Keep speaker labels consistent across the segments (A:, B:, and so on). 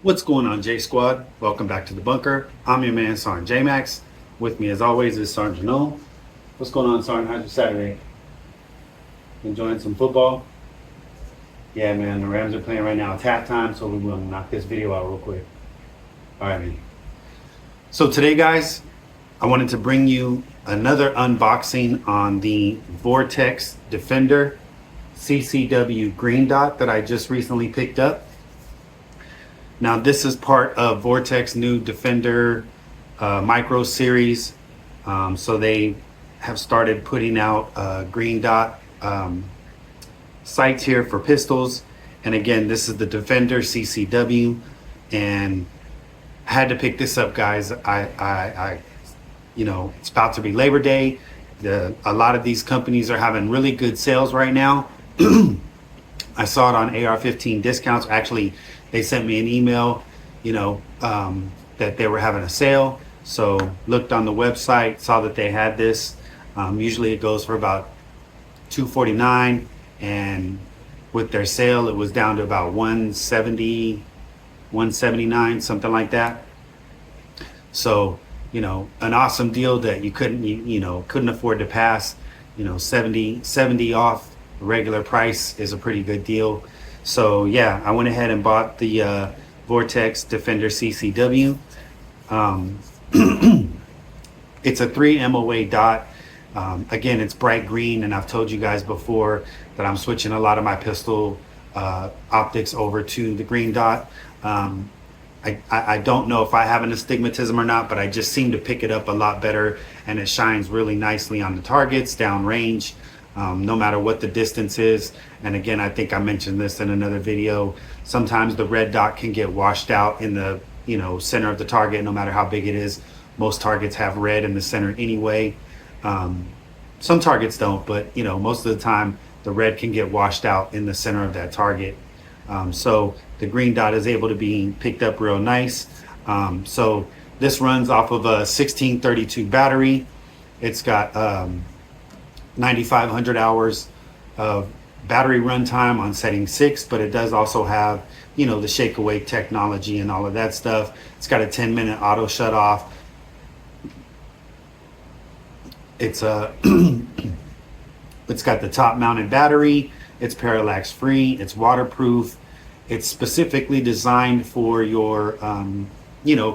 A: What's going on, J Squad? Welcome back to the bunker. I'm your man, Sergeant J Max. With me, as always, is Sergeant O. What's going on, Sergeant? How's your Saturday? Enjoying some football? Yeah, man. The Rams are playing right now. It's halftime, so we will knock this video out real quick. All right, man. So today, guys, I wanted to bring you another unboxing on the Vortex Defender CCW green dot that I just recently picked up. Now, this is part of Vortex new Defender Micro series. So they have started putting out green dot sights here for pistols. And again, this is the Defender CCW. And I had to pick this up, guys. You know, it's about to be Labor Day. A lot of these companies are having really good sales right now. I saw it on AR-15 discounts. Actually, they sent me an email, that they were having a sale. So looked on the website, saw that they had this. Usually it goes for about $249, and with their sale, it was down to about $170, $179, something like that. So, an awesome deal that you couldn't afford to pass. 70 off regular price is a pretty good deal. So yeah, I went ahead and bought the Vortex Defender CCW. It's a 3 MOA dot. Again, it's bright green, and I've told you guys before that I'm switching a lot of my pistol optics over to the green dot. I don't know if I have an astigmatism or not, but I just seem to pick it up a lot better, and it shines really nicely on the targets downrange. No matter what the distance is. And again, I think I mentioned this in another video. Sometimes the red dot can get washed out in the center of the target, no matter how big it is. Most targets have red in the center anyway. Some targets don't, but most of the time the red can get washed out in the center of that target. So the green dot is able to be picked up real nice. So this runs off of a 1632 battery. It's got 9,500 hours of battery runtime on setting 6, but it does also have the shake awake technology and all of that stuff. It's got a 10-minute auto shut off. It's it's got the top mounted battery. It's parallax free. It's waterproof. It's specifically designed for your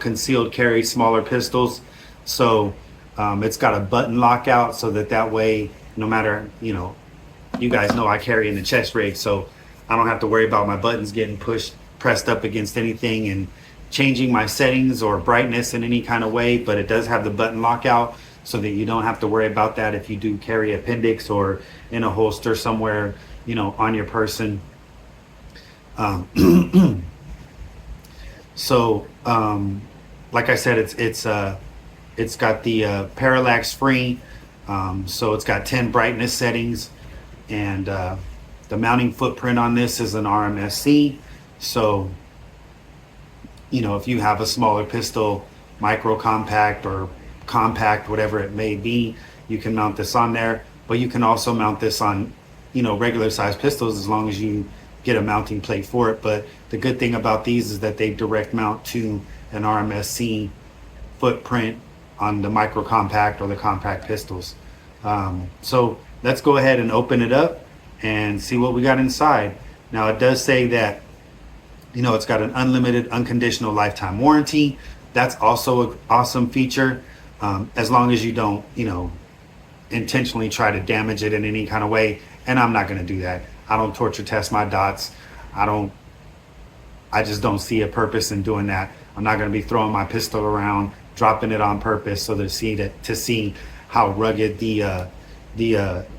A: concealed carry smaller pistols. So it's got a button lockout, so that way, no matter, you guys know I carry in the chest rig, so I don't have to worry about my buttons getting pressed up against anything and changing my settings or brightness in any kind of way. But it does have the button lockout, so that you don't have to worry about that if you do carry appendix or in a holster somewhere, on your person. So like I said, it's got the parallax free. So it's got 10 brightness settings, and the mounting footprint on this is an RMSC. So if you have a smaller pistol, micro compact or compact, whatever it may be, you can mount this on there. But you can also mount this on regular size pistols, as long as you get a mounting plate for it. But the good thing about these is that they direct mount to an RMSC footprint on the micro compact or the compact pistols. So let's go ahead and open it up and see what we got inside. Now, it does say that it's got an unlimited unconditional lifetime warranty. That's also an awesome feature, as long as you don't intentionally try to damage it in any kind of way. And I'm not going to do that. I don't torture test my dots. I just don't see a purpose in doing that. I'm not going to be throwing my pistol around, dropping it on purpose so to see how rugged the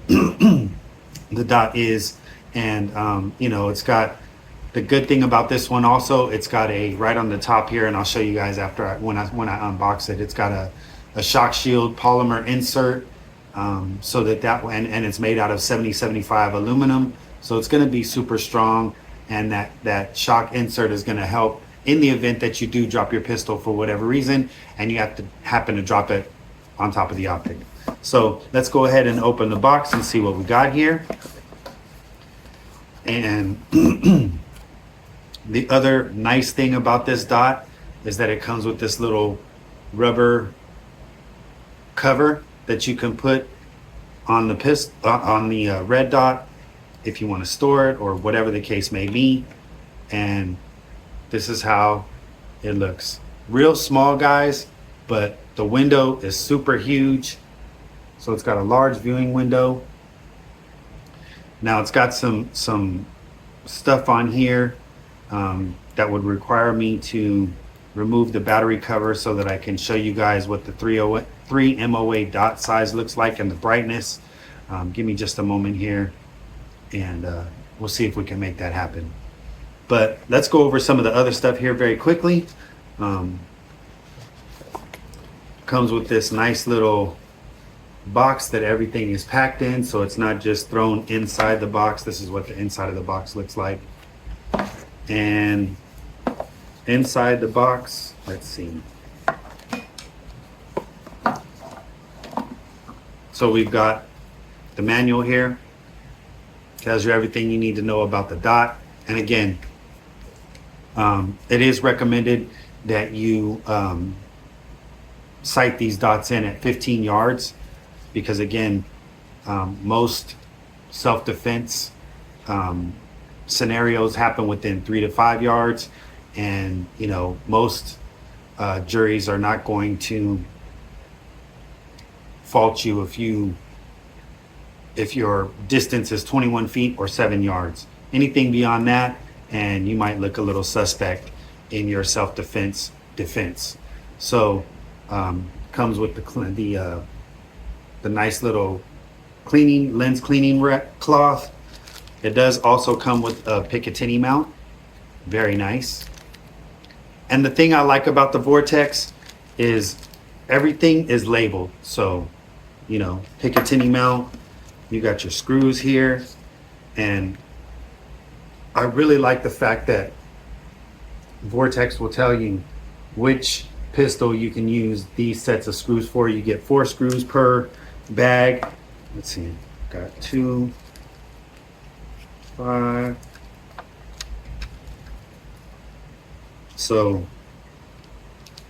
A: the dot is. And it's got, the good thing about this one also, it's got a, right on the top here, and I'll show you guys after when I unbox it, it's got a shock shield polymer insert, so that and it's made out of 7075 aluminum, so it's going to be super strong. And that shock insert is going to help in the event that you do drop your pistol for whatever reason, and you have to happen to drop it on top of the optic. So let's go ahead and open the box and see what we got here. And The other nice thing about this dot is that it comes with this little rubber cover that you can put on the red dot if you want to store it or whatever the case may be. And this is how it looks. Real small, guys, but the window is super huge. So it's got a large viewing window. Now it's got some stuff on here that would require me to remove the battery cover so that I can show you guys what the 3 MOA dot size looks like and the brightness. Give me just a moment here, and we'll see if we can make that happen. But let's go over some of the other stuff here very quickly. Comes with this nice little box that everything is packed in, so it's not just thrown inside the box. This is what the inside of the box looks like. And inside the box, let's see. So we've got the manual here. Tells you everything you need to know about the dot. And again, it is recommended that you sight these dots in at 15 yards because again, most self-defense scenarios happen within 3 to 5 yards, and you know, most juries are not going to fault you if your distance is 21 feet or 7 yards. Anything beyond that, and you might look a little suspect in your self-defense defense. So comes with the nice little lens cleaning cloth. It does also come with a Picatinny mount. Very nice. And the thing I like about the Vortex is everything is labeled. So, you know, Picatinny mount, you got your screws here. And I really like the fact that Vortex will tell you which pistol you can use these sets of screws for. You get 4 screws per bag. Let's see, got 2, 5. So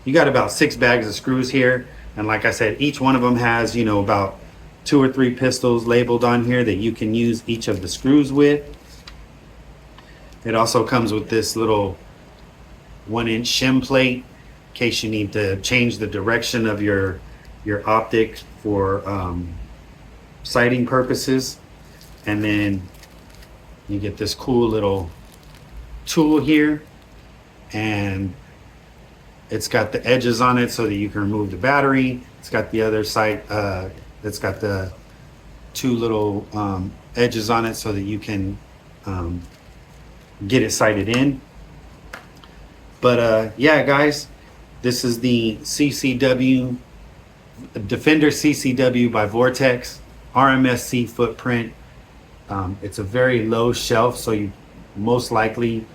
A: you got about 6 bags of screws here. And like I said, each one of them has, you know, about 2 or 3 pistols labeled on here that you can use each of the screws with. It also comes with this little 1-inch shim plate in case you need to change the direction of your optic for sighting purposes. And then you get this cool little tool here, and it's got the edges on it so that you can remove the battery. It's got the other side, it's got the 2 little edges on it so that you can get it sighted in. But yeah, guys, this is the CCW Defender CCW by Vortex, RMSC footprint. It's a very low shelf, so you most likely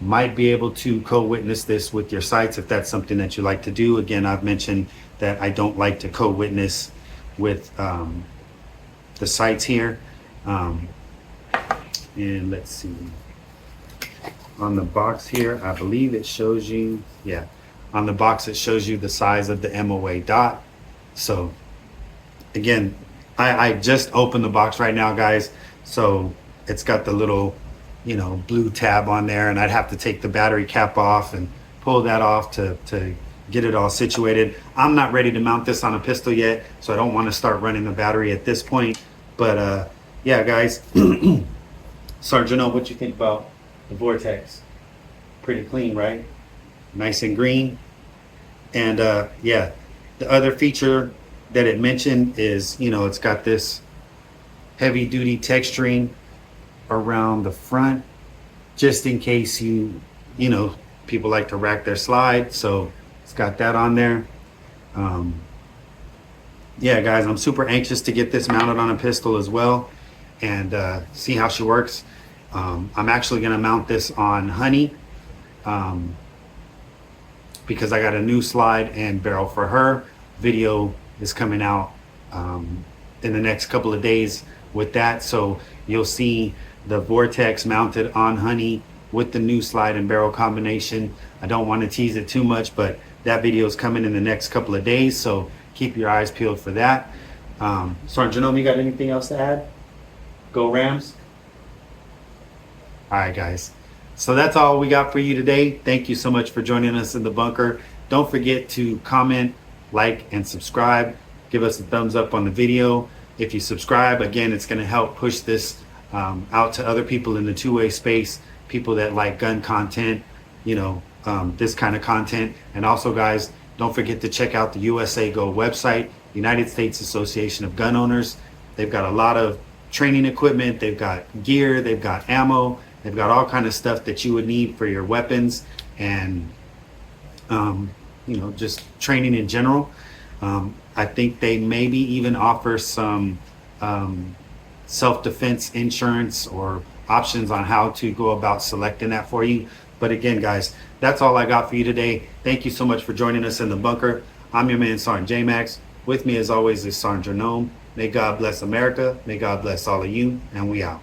A: might be able to co-witness this with your sights if that's something that you like to do. Again, I've mentioned that I don't like to co-witness with the sights here. And let's see, on the box here, I believe it shows you, yeah, on the box it shows you the size of the MOA dot. So again, I just opened the box right now, guys, so it's got the little, you know, blue tab on there, and I'd have to take the battery cap off and pull that off to get it all situated. I'm not ready to mount this on a pistol yet, so I don't want to start running the battery at this point. But yeah, guys, Sergeant, what you think about the Vortex? Pretty clean, right? Nice and green. And yeah, the other feature that it mentioned is, you know, it's got this heavy duty texturing around the front, just in case you know, people like to rack their slide. So it's got that on there. Yeah, guys, I'm super anxious to get this mounted on a pistol as well and see how she works. I'm actually going to mount this on Honey because I got a new slide and barrel for her. Video is coming out in the next couple of days with that, so you'll see the Vortex mounted on Honey with the new slide and barrel combination. I don't want to tease it too much, but that video is coming in the next couple of days, so keep your eyes peeled for that. Sergeant Genome, you got anything else to add? Go Rams. All right, guys. So that's all we got for you today. Thank you so much for joining us in the bunker. Don't forget to comment, like, and subscribe. Give us a thumbs up on the video. If you subscribe, again, it's going to help push this out to other people in the two-way space, people that like gun content, you know, this kind of content. And also, guys, don't forget to check out the USA Go website, United States Association of Gun Owners. They've got a lot of training equipment. They've got gear. They've got ammo. They've got all kind of stuff that you would need for your weapons and, you know, just training in general. I think they maybe even offer some self-defense insurance or options on how to go about selecting that for you. But again, guys, that's all I got for you today. Thank you so much for joining us in the bunker. I'm your man, Sergeant J-Max. With me, as always, is Sergeant Genome. May God bless America. May God bless all of you. And we out.